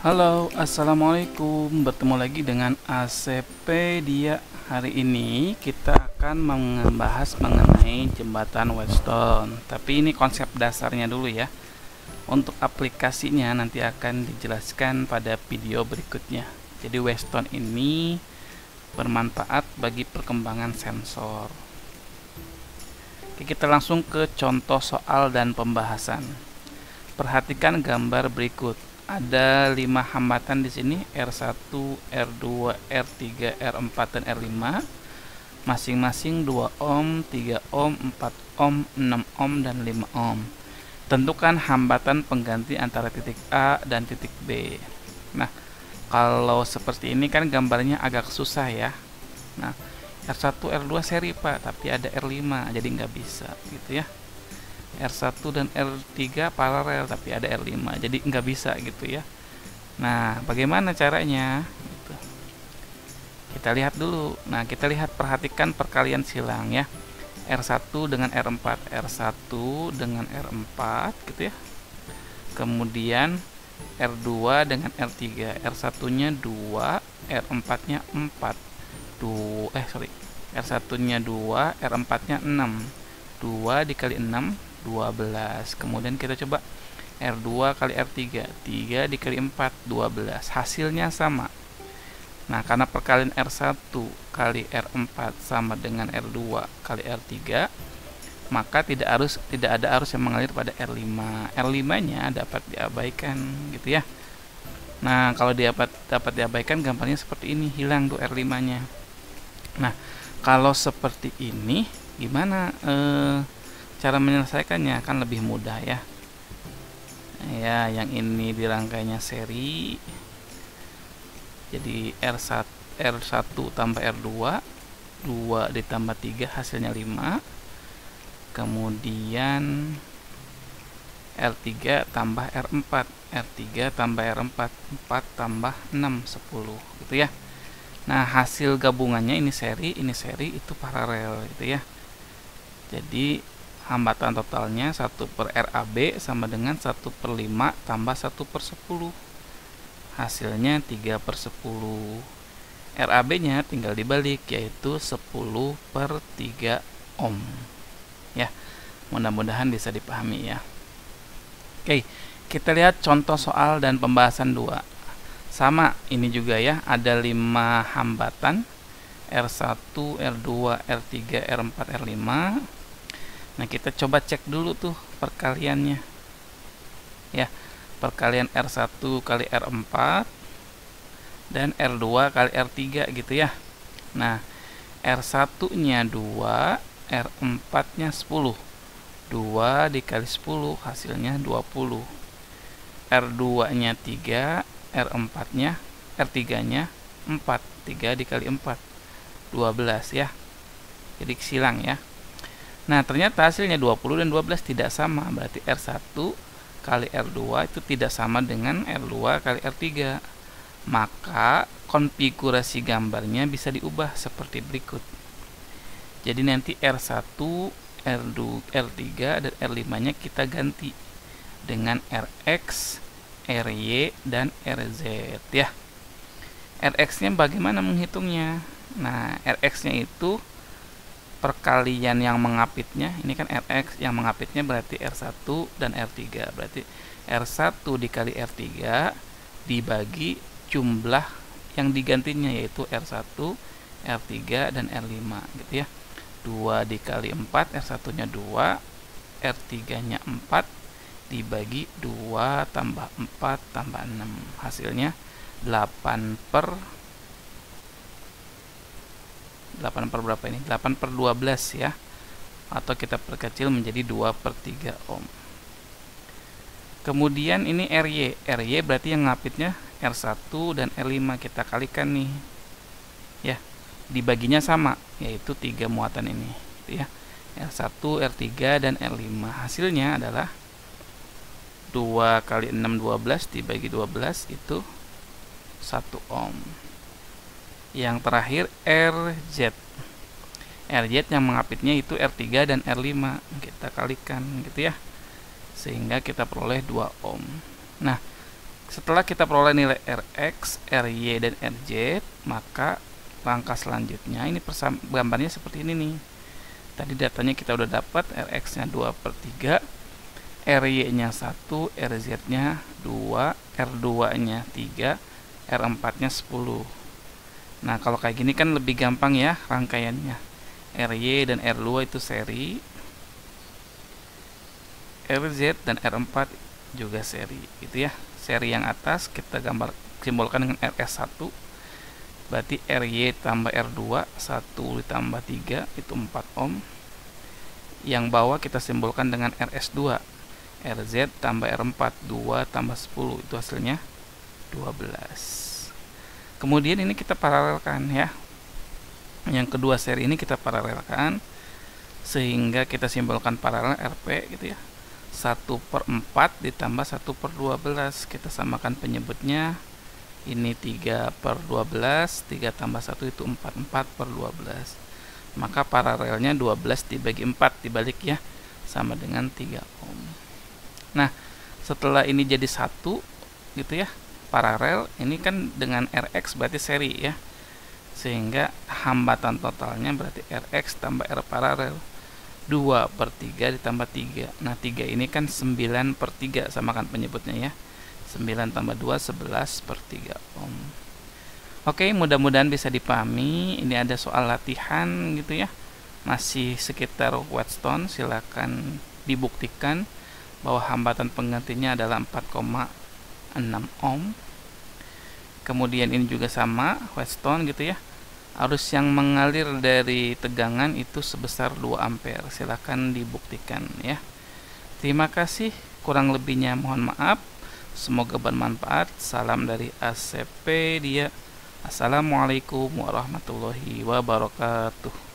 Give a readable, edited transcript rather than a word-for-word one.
Halo, assalamualaikum. Bertemu lagi dengan ACPedia. Hari ini kita akan membahas mengenai jembatan Whetstone. Tapi ini konsep dasarnya dulu ya. Untuk aplikasinya nanti akan dijelaskan pada video berikutnya. Jadi Whetstone ini bermanfaat bagi perkembangan sensor. Oke, kita langsung ke contoh soal dan pembahasan. Perhatikan gambar berikut. Ada 5 hambatan di sini, R1, R2, R3, R4 dan R5. Masing-masing 2 ohm, 3 ohm, 4 ohm, 6 ohm dan 5 ohm. Tentukan hambatan pengganti antara titik A dan titik B. Nah, kalau seperti ini kan gambarnya agak susah ya. Nah, R1, R2 seri Pak, tapi ada R5 jadi nggak bisa gitu ya. R1 dan R3 paralel tapi ada R5 jadi nggak bisa gitu ya. Nah, bagaimana caranya gitu. Kita lihat dulu. Nah, kita lihat, perhatikan perkalian silang ya. R1 dengan R4, R1 dengan R4 gitu ya. Kemudian R2 dengan R3, R1 nya 2, R4 nya 4. R1 nya 2, R4 nya 6. 2 dikali 6 12. Kemudian kita coba R2 kali R3, 3 dikali 4 12. Hasilnya sama. Nah, karena perkalian R1 kali R4 sama dengan R2 kali R3, maka tidak ada arus yang mengalir pada R5. R5-nya dapat diabaikan gitu ya. Nah, kalau dapat diabaikan, gambarnya seperti ini, hilang tuh R5-nya. Nah, kalau seperti ini gimana cara menyelesaikannya? Kan lebih mudah ya. Ya, yang ini dirangkainya seri. Jadi R1 tambah R2, 2 ditambah 3 hasilnya 5. Kemudian R3 tambah R4, R3 tambah R4, 4 tambah 6 10 gitu ya. Nah, hasil gabungannya ini seri itu paralel gitu ya. Jadi hambatan totalnya 1 per RAB sama dengan 1 per 5 tambah 1 per 10. Hasilnya 3 per 10. RAB nya tinggal dibalik, yaitu 10 per 3 ohm ya. Mudah-mudahan bisa dipahami ya. Oke, kita lihat contoh soal dan pembahasan 2. Sama ini juga ya, ada 5 hambatan, R1, R2, R3, R4, R5. Nah, kita coba cek dulu tuh perkaliannya ya. Perkalian R1 kali R4 dan R2 kali R3 gitu ya. Nah, R1 nya 2, R4 nya 10. 2 dikali 10 hasilnya 20. R2 nya 3, R4 nya R3 nya 4. 3 dikali 4 12 ya. Jadi silang ya. Nah, ternyata hasilnya 20 dan 12 tidak sama. Berarti R1 kali R2 itu tidak sama dengan R2 kali R3. Maka konfigurasi gambarnya bisa diubah seperti berikut. Jadi nanti R1, R2, R3 dan R5-nya kita ganti dengan RX, RY dan RZ ya. RX-nya bagaimana menghitungnya? Nah, RX-nya itu perkalian yang mengapitnya. Ini kan RX, yang mengapitnya berarti R1 dan R3. Berarti R1 dikali R3 dibagi jumlah yang digantinya, yaitu R1, R3 dan R5 gitu ya. 2 dikali 4, R1 nya 2, R3 nya 4 dibagi 2 tambah 4 tambah 6. Hasilnya 8 per berapa ini? 8 per 12 ya. Atau kita perkecil menjadi 2 per 3 ohm. Kemudian ini RY. RY berarti yang ngapitnya R1 dan R5. Kita kalikan nih ya. Dibaginya sama, yaitu 3 muatan ini gitu ya. R1, R3 dan R5. Hasilnya adalah 2 kali 6 12 dibagi 12 itu 1 ohm. Yang terakhir RZ. RZ yang mengapitnya itu R3 dan R5. Kita kalikan gitu ya. Sehingga kita peroleh 2 ohm. Nah, Setelah kita peroleh nilai Rx, Ry, dan Rz, maka langkah selanjutnya ini gambarnya seperti ini nih. Tadi datanya kita udah dapat, Rx-nya 2/3, Ry-nya 1, Rz-nya 2, R2-nya 3, R4-nya 10. Nah, kalau kayak gini kan lebih gampang ya rangkaiannya. Ry dan R2 itu seri, Rz dan R4 juga seri, gitu ya. Seri yang atas kita simbolkan dengan Rs1, berarti Ry tambah R2, 1 ditambah 3 itu 4 ohm. Yang bawah kita simbolkan dengan Rs2, Rz tambah R4, 2 tambah 10 itu hasilnya 12. Kemudian ini kita paralelkan ya. Yang kedua seri ini kita paralelkan sehingga kita simbolkan paralel Rp gitu ya. 1/4 ditambah 1/12, kita samakan penyebutnya. Ini 3/12, 3 tambah 1 itu 4, 4/12. Maka paralelnya 12 dibagi 4 dibalik ya, sama dengan 3 ohm. Nah, setelah ini jadi 1 gitu ya, paralel, ini kan dengan Rx berarti seri ya. Sehingga hambatan totalnya berarti Rx tambah R paralel, 2/3 ditambah 3. Nah, 3 ini kan 9/3, samakan penyebutnya ya. 9 tambah 2, 11/3 ohm. Oke, mudah-mudahan bisa dipahami. Ini ada soal latihan gitu ya. Masih sekitar Whetstone, silakan dibuktikan bahwa hambatan penggantinya adalah 4,6 ohm. Kemudian ini juga sama, Whetstone gitu ya. Arus yang mengalir dari tegangan itu sebesar 2 ampere. Silakan dibuktikan ya. Terima kasih, kurang lebihnya mohon maaf. Semoga bermanfaat. Salam dari ACP dia. Assalamualaikum warahmatullahi wabarakatuh.